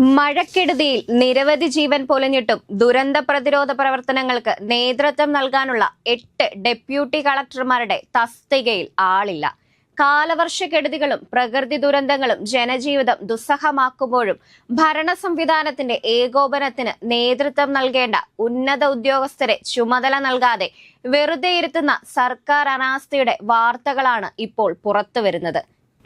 മഴക്കെടുതിയിൽ നിരവധി ജീവൻ പൊലിഞ്ഞിട്ടും ദുരന്ത പ്രതിരോധ പ്രവർത്തനങ്ങൾക്ക് നേതൃത്വം നൽകാനുള്ള 8 ഡെപ്യൂട്ടി കളക്ടർമാരുടെ തസ്തികയിൽ ആളില്ല. കാലവർഷക്കെടുതികളും പ്രകൃതി ദുരന്തങ്ങളും ജനജീവിതം ദുസ്സഹമാക്കുമ്പോഴും ഭരണ സംവിധാനത്തിന്റെ ഏകോപനത്തിന് നേതൃത്വം നൽകേണ്ട ഉന്നത ഉദ്യോഗസ്ഥരെ ചുമതല നൽകാതെ വെറുതെ ഇരുത്തുന്ന സർക്കാർ അനാസ്ഥയുടെ വാർത്തകളാണ് ഇപ്പോൾ പുറത്തുവരുന്നത്.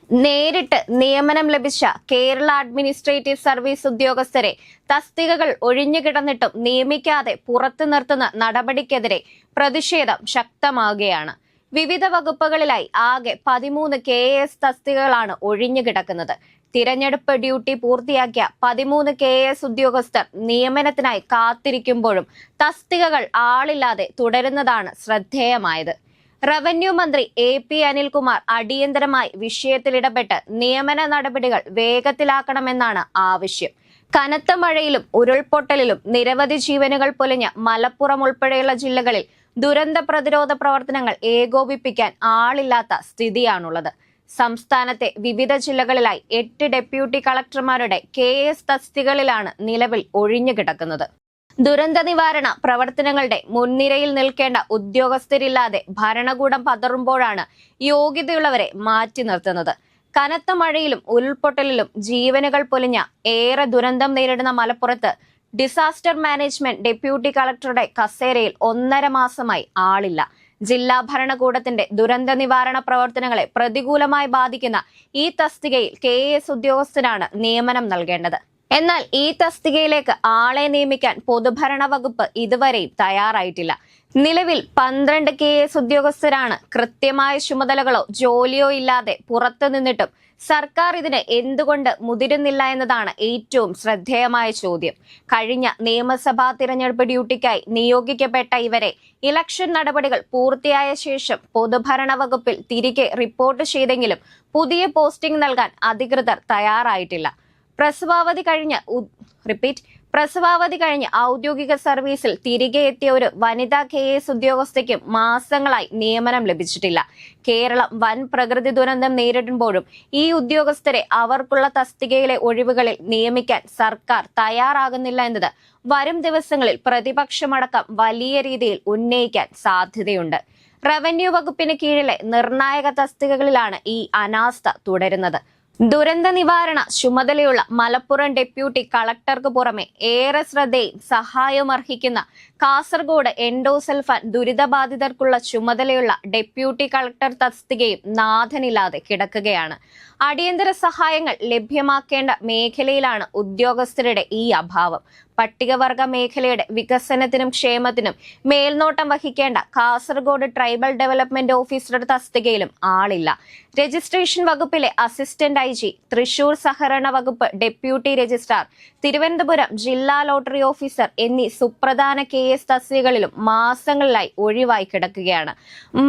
നേരിട്ട് നിയമനം ലഭിച്ച കേരള അഡ്മിനിസ്ട്രേറ്റീവ് സർവീസ് ഉദ്യോഗസ്ഥരെ തസ്തികകൾ ഒഴിഞ്ഞുകിടന്നിട്ടും നിയമിക്കാതെ പുറത്തു നിർത്തുന്ന നടപടിക്കെതിരെ പ്രതിഷേധം ശക്തമാവുകയാണ്. വിവിധ വകുപ്പുകളിലായി ആകെ 13 KAS തസ്തികകളാണ് ഒഴിഞ്ഞുകിടക്കുന്നത്. തിരഞ്ഞെടുപ്പ് ഡ്യൂട്ടി പൂർത്തിയാക്കിയ 13 KAS ഉദ്യോഗസ്ഥർ നിയമനത്തിനായി കാത്തിരിക്കുമ്പോഴും തസ്തികകൾ ആളില്ലാതെ തുടരുന്നതാണ് ശ്രദ്ധേയമായത്. റവന്യൂ മന്ത്രി AP അനിൽകുമാർ അടിയന്തരമായി വിഷയത്തിൽ ഇടപെട്ട് നിയമന നടപടികൾ വേഗത്തിലാക്കണമെന്നാണ് ആവശ്യം. കനത്ത മഴയിലും ഉരുൾപൊട്ടലിലും നിരവധി ജീവനുകൾ പൊലിഞ്ഞ മലപ്പുറം ഉൾപ്പെടെയുള്ള ജില്ലകളിൽ ദുരന്ത പ്രതിരോധ പ്രവർത്തനങ്ങൾ ഏകോപിപ്പിക്കാൻ ആളില്ലാത്ത സ്ഥിതിയാണുള്ളത്. സംസ്ഥാനത്തെ വിവിധ ജില്ലകളിലായി 8 ഡെപ്യൂട്ടി കളക്ടർമാരുടെ KAS തസ്തികകളിലാണ് നിലവിൽ ഒഴിഞ്ഞുകിടക്കുന്നത്. ദുരന്ത നിവാരണ പ്രവർത്തനങ്ങളുടെ മുൻനിരയിൽ നിൽക്കേണ്ട ഉദ്യോഗസ്ഥരില്ലാതെ ഭരണകൂടം പതറുമ്പോഴാണ് യോഗ്യതയുള്ളവരെ മാറ്റി നിർത്തുന്നത്. കനത്ത മഴയിലും ഉരുൾപൊട്ടലിലും ജീവനുകൾ പൊലിഞ്ഞ ഏറെ ദുരന്തം നേരിടുന്ന മലപ്പുറത്ത് ഡിസാസ്റ്റർ മാനേജ്മെന്റ് ഡെപ്യൂട്ടി കളക്ടറുടെ കസേരയിൽ 1.5 മാസമായി ആളില്ല. ജില്ലാ ഭരണകൂടത്തിന്റെ ദുരന്ത നിവാരണ പ്രവർത്തനങ്ങളെ പ്രതികൂലമായി ബാധിക്കുന്ന ഈ തസ്തികയിൽ KAS ഉദ്യോഗസ്ഥനാണ് നിയമനം നൽകേണ്ടത്. എന്നാൽ ഈ തസ്തികയിലേക്ക് ആളെ നിയമിക്കാൻ പൊതുഭരണ വകുപ്പ് ഇതുവരെയും തയ്യാറായിട്ടില്ല. നിലവിൽ 12 KAS ഉദ്യോഗസ്ഥരാണ് കൃത്യമായ ചുമതലകളോ ജോലിയോ ഇല്ലാതെ പുറത്തു നിന്നിട്ടും സർക്കാർ ഇതിന് എന്തുകൊണ്ട് മുതിരുന്നില്ല എന്നതാണ് ഏറ്റവും ശ്രദ്ധേയമായ ചോദ്യം. കഴിഞ്ഞ നിയമസഭാ തിരഞ്ഞെടുപ്പ് ഡ്യൂട്ടിക്കായി നിയോഗിക്കപ്പെട്ട ഇവരെ ഇലക്ഷൻ നടപടികൾ പൂർത്തിയായ ശേഷം പൊതുഭരണ വകുപ്പിൽ തിരികെ റിപ്പോർട്ട് ചെയ്തെങ്കിലും പുതിയ പോസ്റ്റിംഗ് നൽകാൻ അധികൃതർ തയ്യാറായിട്ടില്ല. പ്രസവാവധി കഴിഞ്ഞ് ഔദ്യോഗിക സർവീസിൽ തിരികെ എത്തിയ ഒരു വനിതാ KAS ഉദ്യോഗസ്ഥയ്ക്കും മാസങ്ങളായി നിയമനം ലഭിച്ചിട്ടില്ല. കേരളം വൻ പ്രകൃതി ദുരന്തം നേരിടുമ്പോഴും ഈ ഉദ്യോഗസ്ഥരെ അവർക്കുള്ള തസ്തികയിലെ ഒഴിവുകളിൽ നിയമിക്കാൻ സർക്കാർ തയ്യാറാകുന്നില്ല എന്നത് വരും ദിവസങ്ങളിൽ പ്രതിപക്ഷമടക്കം വലിയ രീതിയിൽ ഉന്നയിക്കാൻ സാധ്യതയുണ്ട്. റവന്യൂ വകുപ്പിന് കീഴിലെ നിർണായക തസ്തികകളിലാണ് ഈ അനാസ്ഥ തുടരുന്നത്. ദുരന്ത നിവാരണ ചുമതലയുള്ള മലപ്പുറം ഡെപ്യൂട്ടി കളക്ടർക്ക് പുറമെ ഏറെ ശ്രദ്ധയും സഹായവും അർഹിക്കുന്ന കാസർഗോഡ് എൻഡോസൾഫാൻ ദുരിതബാധിതർക്കുള്ള ചുമതലയുള്ള ഡെപ്യൂട്ടി കളക്ടർ തസ്തികയും നാഥനില്ലാതെ കിടക്കുകയാണ്. അടിയന്തര സഹായങ്ങൾ ലഭ്യമാക്കേണ്ട മേഖലയിലാണ് ഉദ്യോഗസ്ഥരുടെ ഈ അഭാവം. പട്ടികവർഗ മേഖലയുടെ വികസനത്തിനും ക്ഷേമത്തിനും മേൽനോട്ടം വഹിക്കേണ്ട കാസർഗോഡ് ട്രൈബൽ ഡെവലപ്മെന്റ് ഓഫീസർ തസ്തികയിലും ആളില്ല. രജിസ്ട്രേഷൻ വകുപ്പിലെ അസിസ്റ്റന്റ് IG, തൃശൂർ സഹകരണ വകുപ്പ് ഡെപ്യൂട്ടി രജിസ്ട്രാർ, തിരുവനന്തപുരം ജില്ലാ ലോട്ടറി ഓഫീസർ എന്നീ സുപ്രധാന KAS തസ്തികകളിലും മാസങ്ങളിലായി ഒഴിവായി കിടക്കുകയാണ്.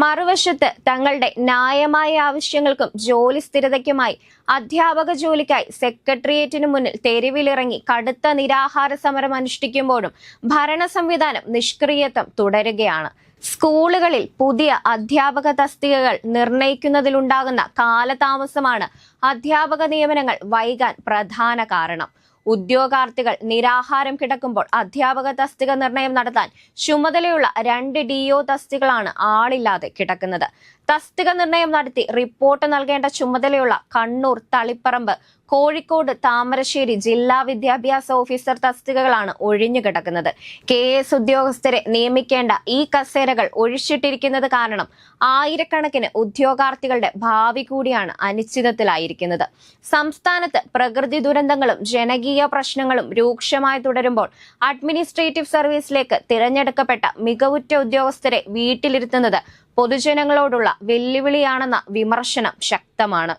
മറുവശത്ത് തങ്ങളുടെ ന്യായമായ ആവശ്യങ്ങൾക്കും ജോലി സ്ഥിരതയ്ക്കുമായി അധ്യാപക ജോലിക്കായി സെക്രട്ടേറിയറ്റിനു മുന്നിൽ തെരുവിലിറങ്ങി കടുത്ത നിരാഹാര സമരം അനുഷ്ഠിക്കുമ്പോഴും ഭരണ സംവിധാനം നിഷ്ക്രിയത്വം തുടരുകയാണ്. സ്കൂളുകളിൽ പുതിയ അധ്യാപക തസ്തികകൾ നിർണയിക്കുന്നതിലുണ്ടാകുന്ന കാലതാമസമാണ് അധ്യാപക നിയമനങ്ങൾ വൈകാൻ പ്രധാന കാരണം. ഉദ്യോഗാർത്ഥികൾ നിരാഹാരം കിടക്കുമ്പോൾ അധ്യാപക തസ്തിക നിർണയം നടത്താൻ ചുമതലയുള്ള 2 DO തസ്തികകളാണ് ആളില്ലാതെ കിടക്കുന്നത്. തസ്തിക നിർണയം നടത്തി റിപ്പോർട്ട് നൽകേണ്ട ചുമതലയുള്ള കണ്ണൂർ, തളിപ്പറമ്പ്, കോഴിക്കോട്, താമരശ്ശേരി ജില്ലാ വിദ്യാഭ്യാസ ഓഫീസർ തസ്തികകളാണ് ഒഴിഞ്ഞുകിടക്കുന്നത്. KAS ഉദ്യോഗസ്ഥരെ നിയമിക്കേണ്ട ഈ കസേരകൾ ഒഴിച്ചിട്ടിരിക്കുന്നത് കാരണം ആയിരക്കണക്കിന് ഉദ്യോഗാർത്ഥികളുടെ ഭാവി കൂടിയാണ് അനിശ്ചിതത്തിലായിരിക്കുന്നത്. സംസ്ഥാനത്ത് പ്രകൃതി ദുരന്തങ്ങളും ജനകീയ പ്രശ്നങ്ങളും രൂക്ഷമായി തുടരുമ്പോൾ അഡ്മിനിസ്ട്രേറ്റീവ് സർവീസിലേക്ക് തിരഞ്ഞെടുക്കപ്പെട്ട മികവുറ്റ ഉദ്യോഗസ്ഥരെ വീട്ടിലിരുത്തുന്നത് പൊതുജനങ്ങളോടുള്ള വെല്ലുവിളിയാണെന്ന വിമർശനം ശക്തമാണ്.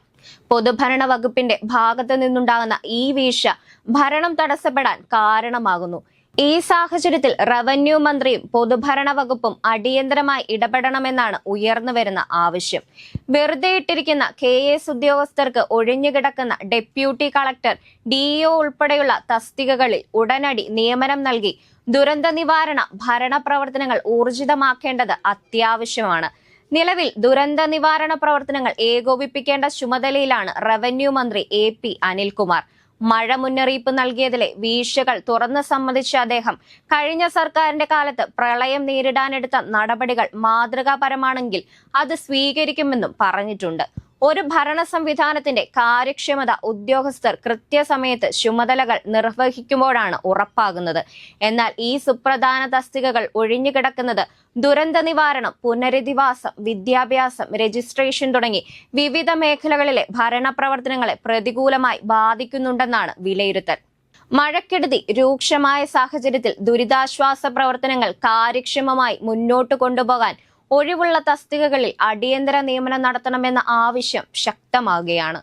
പൊതുഭരണ വകുപ്പിന്റെ ഭാഗത്തു നിന്നുണ്ടാകുന്ന ഈ വീഴ്ച ഭരണം തടസ്സപ്പെടാൻ കാരണമാകുന്നു. ഈ സാഹചര്യത്തിൽ റവന്യൂ മന്ത്രിയും പൊതുഭരണ വകുപ്പും അടിയന്തരമായി ഇടപെടണമെന്നാണ് ഉയർന്നുവരുന്ന ആവശ്യം. വെറുതെ ഇട്ടിരിക്കുന്ന KAS ഉദ്യോഗസ്ഥർക്ക് ഒഴിഞ്ഞുകിടക്കുന്ന ഡെപ്യൂട്ടി കളക്ടർ, DO ഉൾപ്പെടെയുള്ള തസ്തികകളിൽ ഉടനടി നിയമനം നൽകി ദുരന്ത നിവാരണ ഭരണ പ്രവർത്തനങ്ങൾ ഊർജിതമാക്കേണ്ടത് അത്യാവശ്യമാണ്. നിലവിൽ ദുരന്ത നിവാരണ പ്രവർത്തനങ്ങൾ ഏകോപിപ്പിക്കേണ്ട ചുമതലയിലാണ് റവന്യൂ മന്ത്രി AP അനിൽകുമാർ. മഴ മുന്നറിയിപ്പ് നൽകിയതിലെ വീഴ്ചകൾ തുറന്നു സമ്മതിച്ച അദ്ദേഹം കഴിഞ്ഞ സർക്കാരിന്റെ കാലത്ത് പ്രളയം നേരിടാനെടുത്ത നടപടികൾ മാതൃകാപരമാണെങ്കിൽ അത് സ്വീകരിക്കുമെന്നും പറഞ്ഞിട്ടുണ്ട്. ഒരു ഭരണ സംവിധാനത്തിന്റെ കാര്യക്ഷമത ഉദ്യോഗസ്ഥർ കൃത്യസമയത്ത് ചുമതലകൾ നിർവഹിക്കുമ്പോഴാണ് ഉറപ്പാകുന്നത്. എന്നാൽ ഈ സുപ്രധാന തസ്തികകൾ ഒഴിഞ്ഞുകിടക്കുന്നത് ദുരന്ത നിവാരണം, പുനരധിവാസം, വിദ്യാഭ്യാസം, രജിസ്ട്രേഷൻ തുടങ്ങി വിവിധ മേഖലകളിലെ ഭരണ പ്രവർത്തനങ്ങളെ പ്രതികൂലമായി ബാധിക്കുന്നുണ്ടെന്നാണ് വിലയിരുത്തൽ. മഴക്കെടുതി രൂക്ഷമായ സാഹചര്യത്തിൽ ദുരിതാശ്വാസ പ്രവർത്തനങ്ങൾ കാര്യക്ഷമമായി മുന്നോട്ട് കൊണ്ടുപോകാൻ ഒഴിവുള്ള തസ്തികകളിൽ അടിയന്തര നിയമനം നടത്തണമെന്ന ആവശ്യം ശക്തമാകുകയാണ്.